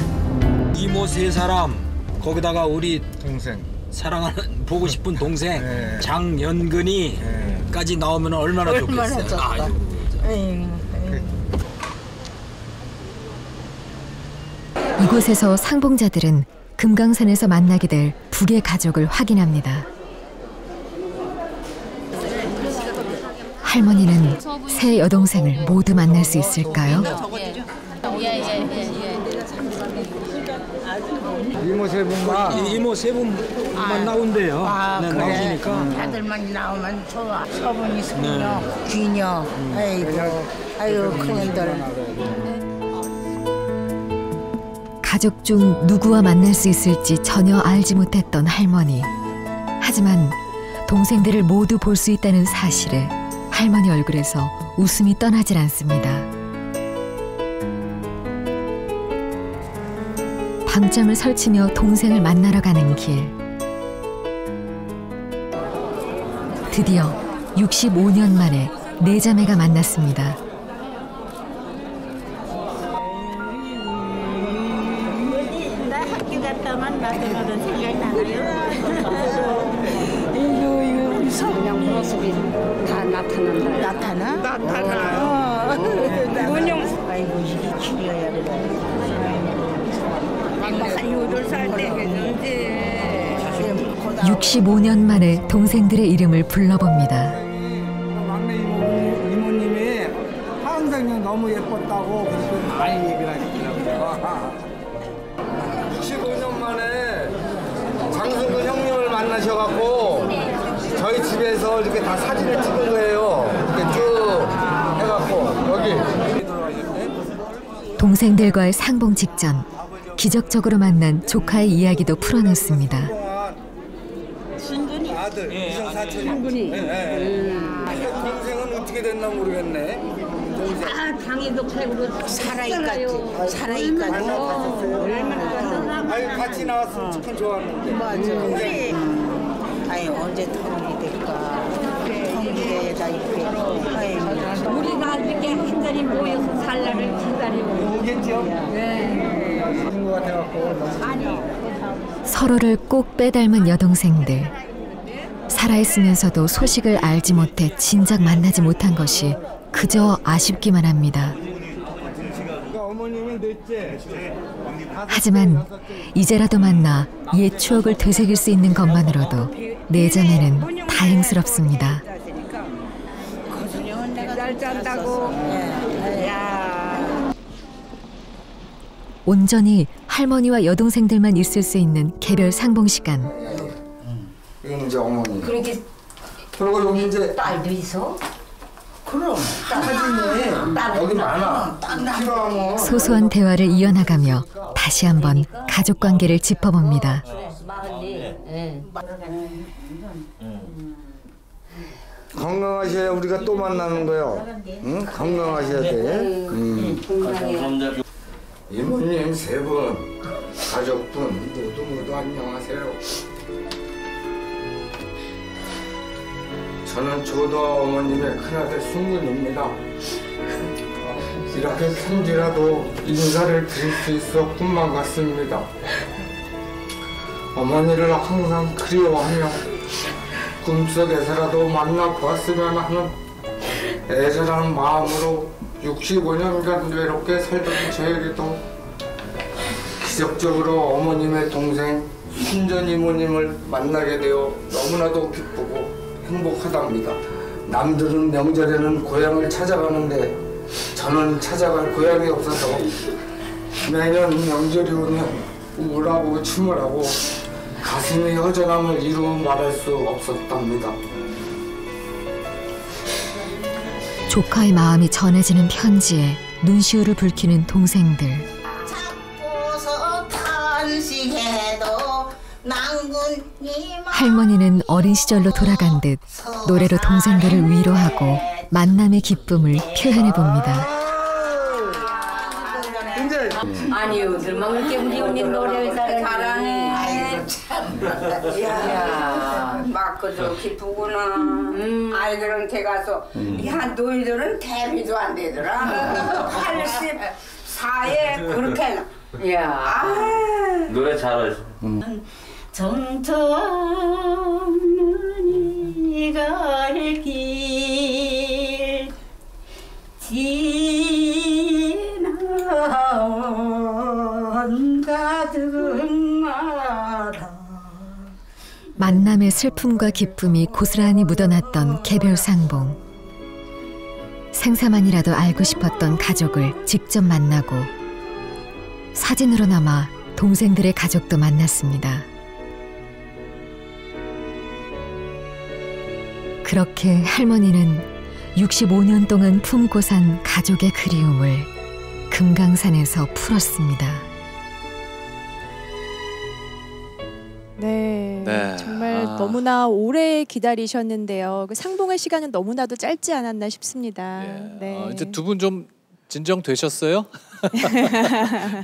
이모 세 사람 거기다가 우리 동생 사랑하는 보고 싶은 동생 장연근이까지 나오면 얼마나 좋겠어요. 이곳에서 상봉자들은 금강산에서 만나게 될 북의 가족을 확인합니다. 할머니는 새 여동생을 모두 만날 수 있을까요? 이모 세 분만. 이모 세 분만 나온대요. 그래. 나오시니까. 아들만 나오면 좋아. 서분이 손녀, 귀녀. 아이고 큰애들. 가족 중 누구와 만날 수 있을지 전혀 알지 못했던 할머니. 하지만 동생들을 모두 볼 수 있다는 사실에 할머니 얼굴에서 웃음이 떠나질 않습니다. 밤잠을 설치며 동생을 만나러 가는 길. 드디어 65년 만에 네 자매가 만났습니다. 나 학교 갔다 만났던 거는 생각나요. 이거 우리 성냥 모습이 다 나타난다. 나타나? 문영. 아이고 이게 중요해야 돼. 한 8살 때 했는데 65년 만에 동생들의 이름을 불러봅니다. 막내 이모님이 항상 너무 예뻤다고 그렇게 많이 얘기를 하시더라고요. 65년 만에 장순근 형님을 만나셔갖고 저희 집에서 이렇게 다 사진을 찍은 거예요. 이렇게 쭉 해갖고 여기. 동생들과의 상봉 직전 기적적으로 만난 조카의 이야기도 풀어놓습니다. 아들, 이성 사촌이. 동생은 모르겠네. 동생. 아, 방에도 패고 살아있까지. 아니 같이 나왔으면 참 좋았는데. 맞아. 아니 언제 통일이 될까? 통일에다 이렇게. 우리가 이렇게 한 자리 모여서 살라를 기다리고 오겠죠? 네. 그런 것 같아갖고. 아니 서로를 꼭 빼닮은 여동생들. 살아있으면서도 소식을 알지 못해 진작 만나지 못한 것이 그저 아쉽기만 합니다. 어머님은 넷째. 하지만 이제라도 만나 옛 추억을 되새길 수 있는 것만으로도 네 자매는 다행스럽습니다. 잘 짠다고. 온전히 할머니와 여동생들만 있을 수 있는 개별 상봉 시간. 이건 이제 어머니. 그렇게 그리고 여기 이제 딸도 있어? 그럼 사진이 여기 많아. 필요하면 소소한 대화를 이어나가며 다시 한번 가족 관계를 짚어봅니다. 건강하셔야 우리가 또 만나는 거요. 응? 건강하셔야 돼. 이모님 세 분, 가족분 모두 안녕하세요. 저는 조도 어머님의 큰아들 승근입니다. 이렇게 편지라도 인사를 드릴 수 있어 꿈만 같습니다. 어머니를 항상 그리워하며 꿈속에서라도 만나보았으면 하는 애절한 마음으로 65년간 외롭게 살던 저에게도 기적적으로 어머님의 동생 순전 이모님을 만나게 되어 너무나도 기쁘고 행복하답니다. 남들은 명절에는 고향을 찾아가는데 저는 찾아갈 고향이 없어서 매년 명절이 오면 우울하고 침울하고 가슴이 허전함을 이루 말할 수 없었답니다. 조카의 마음이 전해지는 편지에 눈시울을 붉히는 동생들. 할머니는 어린 시절로 돌아간 듯 노래로 동생들을 위로하고 만남의 기쁨을 표현해 봅니다. 아니 요들만 그렇게 우리 언니 노래를 잘하네. 아이고 참. 야, 막 그저 기쁘구나. 아이들한테 가서 야 너희들은 데뷔도 안 되더라. 84에 그렇게. 야. 노래 잘하시. 정터없는 갈 길 지나온 가득마다 만남의 슬픔과 기쁨이 고스란히 묻어났던 개별 상봉. 생사만이라도 알고 싶었던 가족을 직접 만나고 사진으로나마 동생들의 가족도 만났습니다. 그렇게 할머니는 65년 동안 품고 산 가족의 그리움을 금강산에서 풀었습니다. 네, 네. 정말 너무나 오래 기다리셨는데요. 그 상봉의 시간은 너무나도 짧지 않았나 싶습니다. 네. 이제 두 분 좀 진정되셨어요?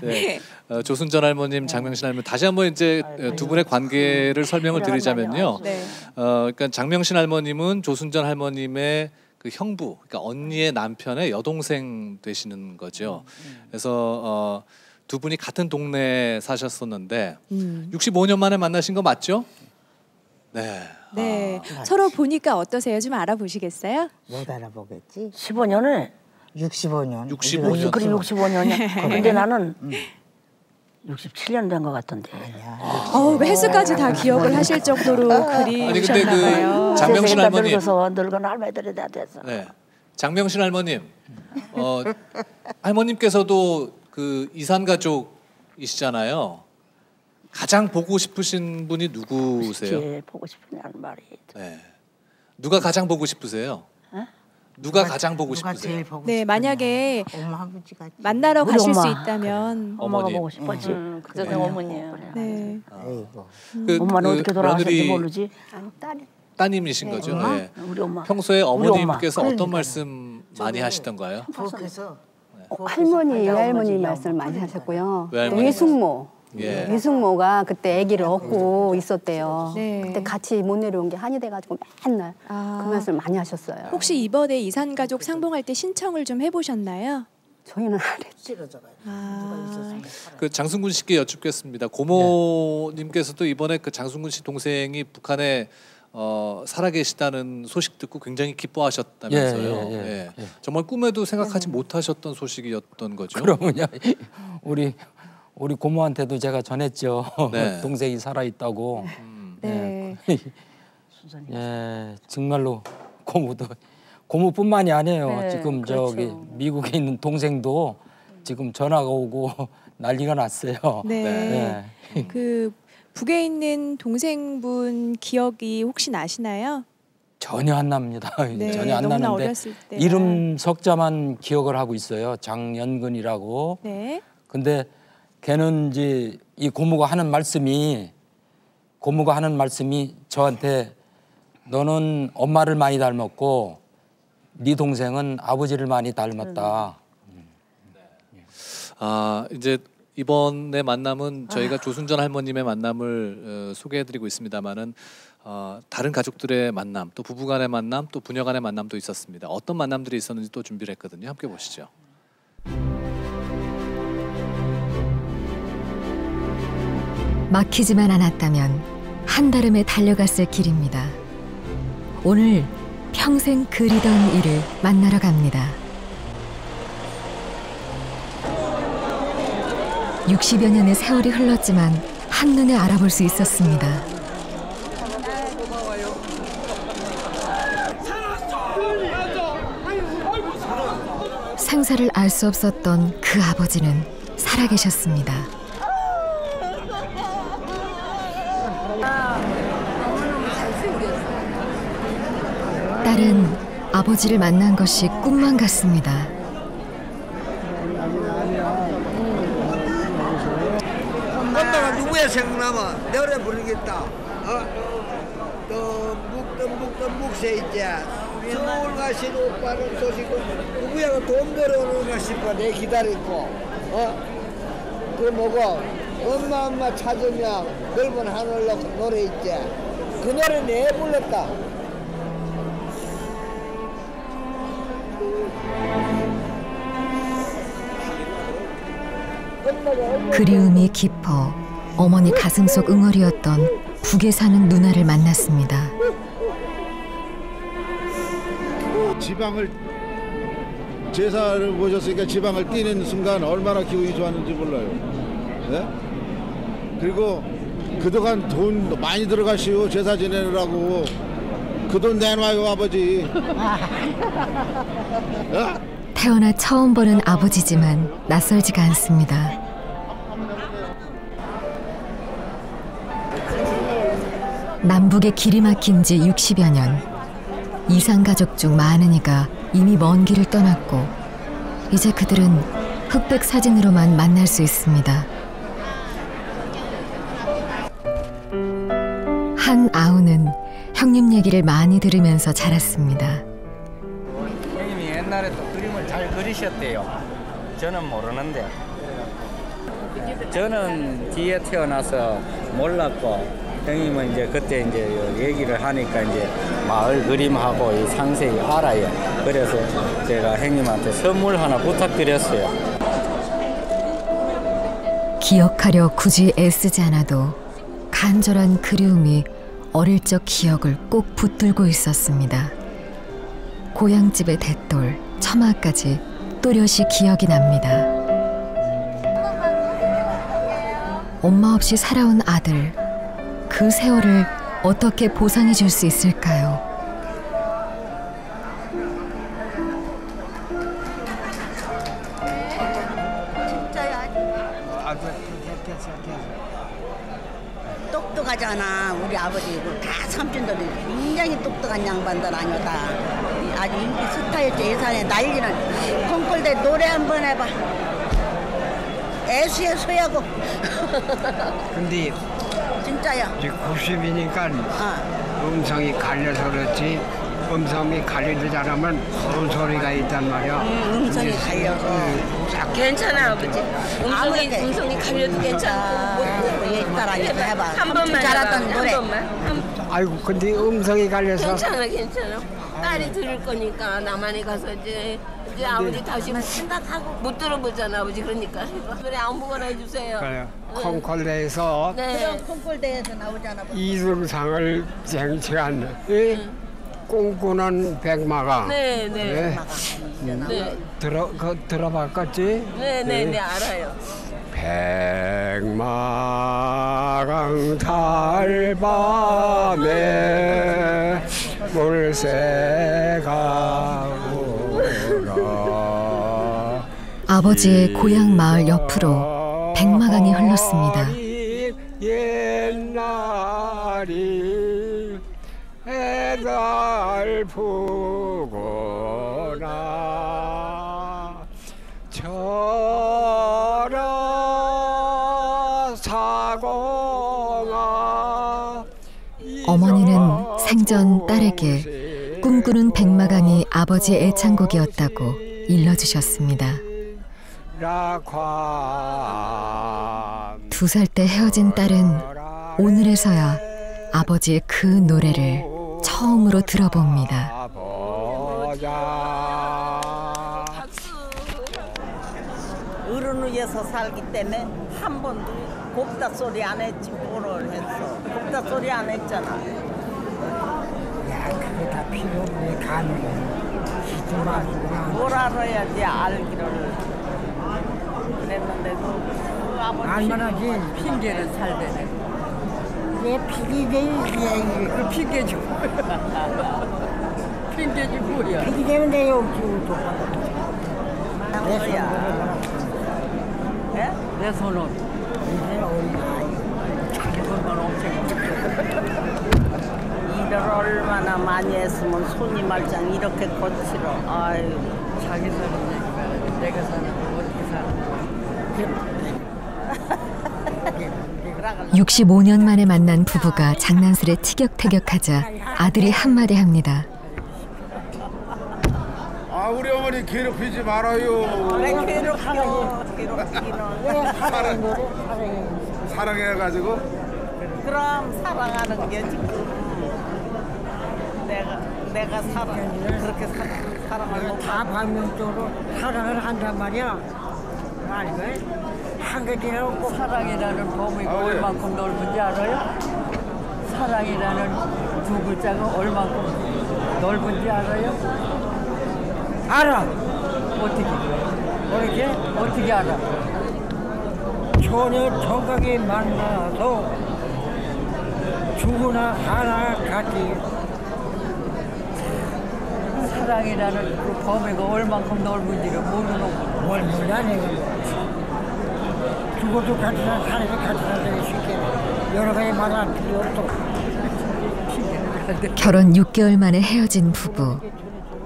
네. 조순전 할머님, 장명신 할머니 다시 한번 이제 두 분의 관계를 설명을 드리자면요. 네. 그러니까 장명신 할머님은 조순전 할머님의 그 형부, 그러니까 언니의 남편의 여동생 되시는 거죠. 그래서 두 분이 같은 동네에 사셨었는데 65년 만에 만나신 거 맞죠? 네. 네. 서로 보니까 어떠세요? 좀 알아보시겠어요? 못 알아보겠지. 15년을 65년. 65년. 그래 65년이야. 근데 나는 67년 된 것 같던데. 횟수까지 다 기억을 하실 정도로 그리우셨나 봐요. 장명신 할머님. 늙어서 늙은 할머니들이 다 돼서. 네. 장명신 할머님. 할머님께서도 그 이산 가족이시잖아요. 가장 보고 싶으신 분이 누구세요? 그렇지, 보고 싶으냐는 말이. 네. 누가 가장 보고 싶으세요? 누가 가장 보고 싶으세요? 네, 만약에 엄마 아버지가 만나러 우리 가실 수 엄마. 있다면 엄마가 어머니. 보고 싶었지. 그저 어머니예요. 네. 엄마는 어떻게 돌아가셨는지 며느리 모르지. 따님이신 거죠. 엄마? 네. 우리 엄마. 평소에 우리 엄마. 어머님께서 그러니까. 어떤 말씀 많이 하시던가요? 부엌에서 할머니, 외할머니 말씀을 많이 하셨고요. 외할머니 위숙모. 예. 위숙모가 그때 아기를 얻고 있었대요. 네. 그때 같이 못 내려온 게 한이 돼가지고 맨날 그 말씀을 많이 하셨어요. 혹시 이번에 이산가족 상봉할 때 신청을 좀 해보셨나요? 저희는 안 했죠. 그 장승군 씨께 여쭙겠습니다. 고모님께서도 이번에 그 장승군 씨 동생이 북한에 살아계시다는 소식 듣고 굉장히 기뻐하셨다면서요. 예. 정말 꿈에도 생각하지 못하셨던 소식이었던 거죠. 그러면요, 우리 고모한테도 제가 전했죠. 네. 동생이 살아 있다고. 네. 예, 정말로 고모뿐만이 아니에요. 네, 지금 그렇죠. 저기 미국에 있는 동생도 지금 전화가 오고 난리가 났어요. 네. 그 북에 있는 동생분 기억이 혹시 나시나요? 전혀 안 납니다. 네, 전혀 안 너무나 나는데 어렸을 때라. 이름 석자만 기억을 하고 있어요. 장연근이라고. 네. 근데 걔는 이제 이 고모가 하는 말씀이 저한테 너는 엄마를 많이 닮았고 네 동생은 아버지를 많이 닮았다. 이제 이번에 만남은 저희가 조순전 할머님의 만남을 소개해드리고 있습니다만은 다른 가족들의 만남, 또 부부간의 만남, 또 부녀간의 만남도 있었습니다. 어떤 만남들이 있었는지 또 준비를 했거든요. 함께 보시죠. 막히지만 않았다면 한달음에 달려갔을 길입니다. 오늘 평생 그리던 이를 만나러 갑니다. 60여 년의 세월이 흘렀지만 한눈에 알아볼 수 있었습니다. 생사를 알 수 없었던 그 아버지는 살아계셨습니다. 딸은 아버지를 만난 것이 꿈만 같습니다. 엄마가 누구야 생각나면 노래 부르겠다. 묵던 묵새 있지. 서울 가신 오빠는 소식은 누구야 돈 벌어오는가 싶어 내 기다리고. 그 뭐고 엄마 찾으면 넓은 하늘로 노래 있지. 그 노래 내 불렀다. 그리움이 깊어 어머니 가슴속 응어리였던 북에 사는 누나를 만났습니다. 지방을 제사를 모셨으니까 지방을 뛰는 순간 얼마나 기분이 좋았는지 몰라요. 네? 그리고 그동안 돈 많이 들어가시오 제사 지내느라고 그 돈 내놔요 아버지. 태어나 처음 보는 아버지지만 낯설지가 않습니다. 남북에 길이 막힌 지 60여 년. 이산가족 중 많은 이가 이미 먼 길을 떠났고 이제 그들은 흑백 사진으로만 만날 수 있습니다. 한 아우는 형님 얘기를 많이 들으면서 자랐습니다. 형님이 옛날에 또 그림을 잘 그리셨대요. 저는 모르는데. 저는 뒤에 태어나서 몰랐고 형님은 이제 그때 이제 얘기를 하니까 이제 마을 그림하고 이 상세히 알아요. 그래서 제가 형님한테 선물 하나 부탁드렸어요. 기억하려 굳이 애쓰지 않아도 간절한 그리움이 어릴 적 기억을 꼭 붙들고 있었습니다. 고향집의 돛돌, 처마까지 또렷이 기억이 납니다. 엄마 없이 살아온 아들, 그 세월을 어떻게 보상해 줄 수 있을까요? 똑똑하잖아. 우리 아버지 다 삼촌들이 굉장히 똑똑한 양반들 아니었다. 아주 인기 스타였죠. 예산에 난리는 콩쿨대 노래 한번 해봐. 애수에 소야고. 근데 진짜야. 이제 90이니까 음성이 갈려서 그렇지 음성이 갈리지 않으면 무슨 소리가 있단 말이야. 음성이 갈려서. 괜찮아 아버지. 음성이 갈려도 괜찮고. 따라해봐. 한 번만 잘하던 노래. 한 번만. 아이고 근데 음성이 갈려서. 괜찮아. 딸이 들을 거니까 남한에 가서 이제 아버지 다시 생각하고 못 들어보잖아 아버지. 그러니까 노래 아무거나 해주세요. 그래요. 콩콜대에서 네. 콩콜대에서 나오잖아. 이등상을 쟁취한 꿈꾸는 백마강. 네. 들어봤겠지? 네, 알아요. 백마강 달밤에 물새가 울어. 아버지의 고향 마을 옆으로 백마강이 흘렀습니다. 옛날이 애달프구나 저라 사공아. 어머니는 생전 딸에게 꿈꾸는 백마강이 아버지의 애창곡이었다고 일러주셨습니다. 2살 때 헤어진 딸은 오늘에서야 아버지의 그 노래를 처음으로 들어봅니다. 어른 위에서 살기 때문에 한 번도 곱다 소리 안 했지. 뭐를 했어. 곱다 소리 안 했잖아. 야, 그게 다 필요 없네. 가는 기도 말이구나. 뭘 알아야지 알기를. 그랬는데도 그 아버지 알만하지. 핑계를 살대네. 내 핑계지. 그 핑계지. 핑계지 뭐야. 핑계면 내 여기 오도. 내 손은 자기 손만 엄청 일을 얼마나 많이 했으면 손이 말짱 이렇게 거칠어. 아유 자기 사는 얘기가 내가 사는 걸 어떻게 사는 65년 만에 만난 부부가 장난스레 티격태격하자 아들이 한마디 합니다. 아 우리 어머니 괴롭히지 말아요. 왜 괴롭히기는 사랑해가지고. 그럼 사랑하는 게 지금 내가 그렇게 사랑하고 다 반면적으로 사랑을 한단 말이야. 알고? 한 가지는 꼭 사랑이라는 범위가 얼만큼 넓은지 알아요? 사랑이라는 두 글자가 얼만큼 넓은지 알아요? 알아. 어떻게 알아? 전혀 정각에 만나서 죽으나 하나 같이. 사랑이라는 그 범위가 얼만큼 넓은지를 모르는 뭘 몰라 내가. 죽어도 같이 살아도 같이 살기 쉽게 여러 가지 말할 필요 없고. 결혼 6개월 만에 헤어진 부부.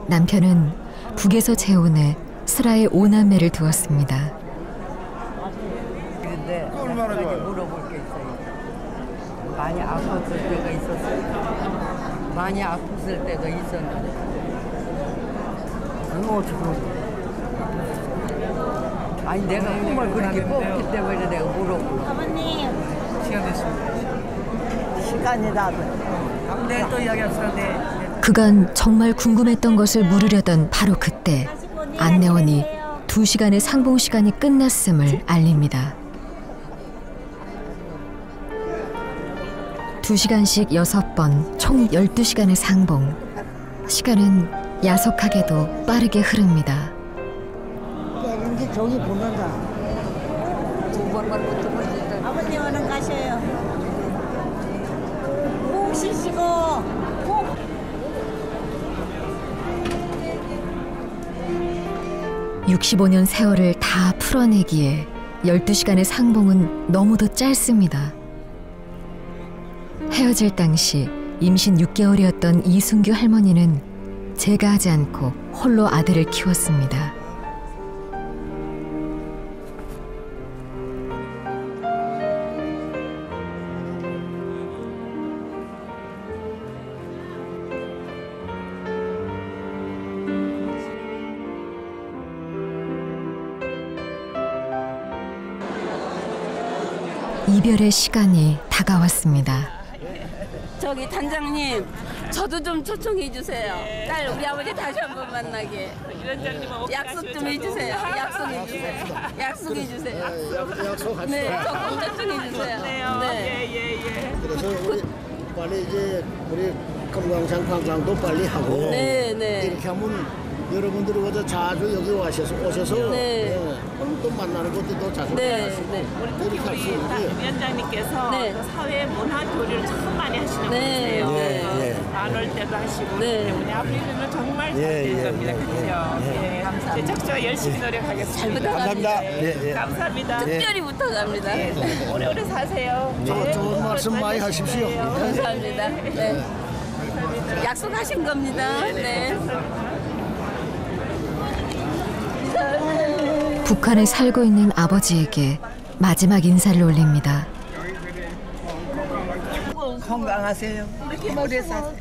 남편은 북에서 재혼해 슬하에 5남매를 두었습니다. 그런데 얼마나 물어볼 게 있어요. 많이 아팠을 때가 있었어요. 많이 아팠을 때가 있었는데. 그거 어떻게 아니 내가 꿈을 그렇게 꿨기 때문에 내가 물어보고. 아버님 시간 됐습니다. 시간이 나도. 네, 또 여기 왔었는데. 그간 정말 궁금했던 것을 물으려던 바로 그때 안내원이 2시간의 상봉 시간이 끝났음을 알립니다. 2시간씩 6번, 총 12시간의 상봉. 시간은 야속하게도 빠르게 흐릅니다. 이제 저기 보낸다. 2번만 못 들어보니까. 아버님 얼른 가셔요. 꼭 쉬시고 꼭. 65년 세월을 다 풀어내기에 12시간의 상봉은 너무도 짧습니다. 헤어질 당시 임신 6개월이었던 이순규 할머니는 제가 하지 않고 홀로 아들을 키웠습니다. 이별의 시간이 다가왔습니다. 저기 단장님, 저도 좀 초청해 주세요. 딸 우리 아버지 다시 한번 만나게. 약속 좀 해주세요. 약속해 주세요. 약속해 주세요. 약속하시죠. 네, 조금 초청해 주세요. 네. 그래서 우리 빨리 이제 우리 금강산 관광도 빨리 하고 네, 네. 이렇게 하면 여러분들이 어제 자주 여기 오셔서 네. 또 만나는 것도 더 자주 네, 만날 수 있고 네. 이렇게 할 수 있는데 위원장님께서 네. 그 사회 문화 교류를 참 많이 하시는 네, 분이세요. 네. 안 올 때도 하시고 네. 때문에 앞으로는 정말 잘 될 겁니다. 그렇죠? 예. 감사합니다. 적극 열심히 노력하겠습니다. 잘 부탁합니다. 감사합니다. 감사합니다. 특별히 부탁합니다. 오래오래 사세요. 좋은 말씀 많이 하십시오. 감사합니다. 네. 약속하신 겁니다. 네. 북한에 살고 있는 아버지에게 마지막 인사를 올립니다. 건강하세요. 이렇게 오래 사세요.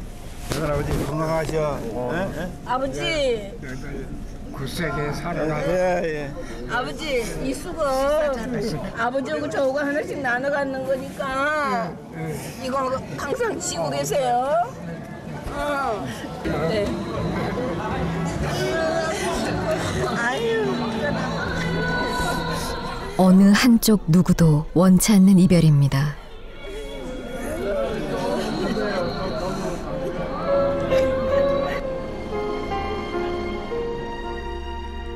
아버지 건강하셔. 아버지, 굳세게 살아라. 아버지 이 수건 아버지하고 저하고 하나씩 나눠 갖는 거니까 이거 항상 지고 계세요. 네. 어느 한쪽 누구도 원치 않는 이별입니다.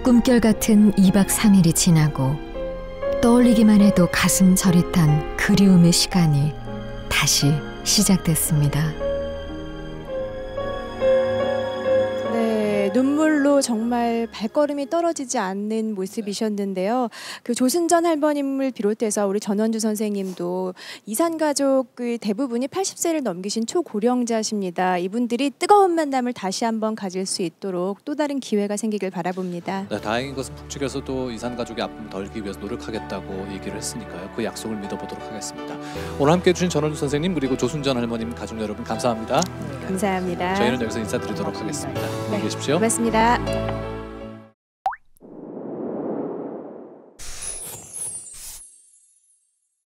꿈결 같은 2박 3일이 지나고 떠올리기만 해도 가슴 저릿한 그리움의 시간이 다시 시작됐습니다. 네, 눈물로 정말 발걸음이 떨어지지 않는 모습이셨는데요. 그 조순전 할머님을 비롯해서 우리 전원주 선생님도 이산 가족의 대부분이 80세를 넘기신 초고령자십니다. 이분들이 뜨거운 만남을 다시 한번 가질 수 있도록 또 다른 기회가 생기길 바라봅니다. 네, 다행인 것은 북측에서도 이산 가족의 아픔을 덜기 위해서 노력하겠다고 얘기를 했으니까요. 그 약속을 믿어보도록 하겠습니다. 오늘 함께해 주신 전원주 선생님 그리고 조순전 할머님 가족 여러분 감사합니다. 감사합니다. 저희는 여기서 인사드리도록 하겠습니다. 안녕히 계십시오. 고맙습니다.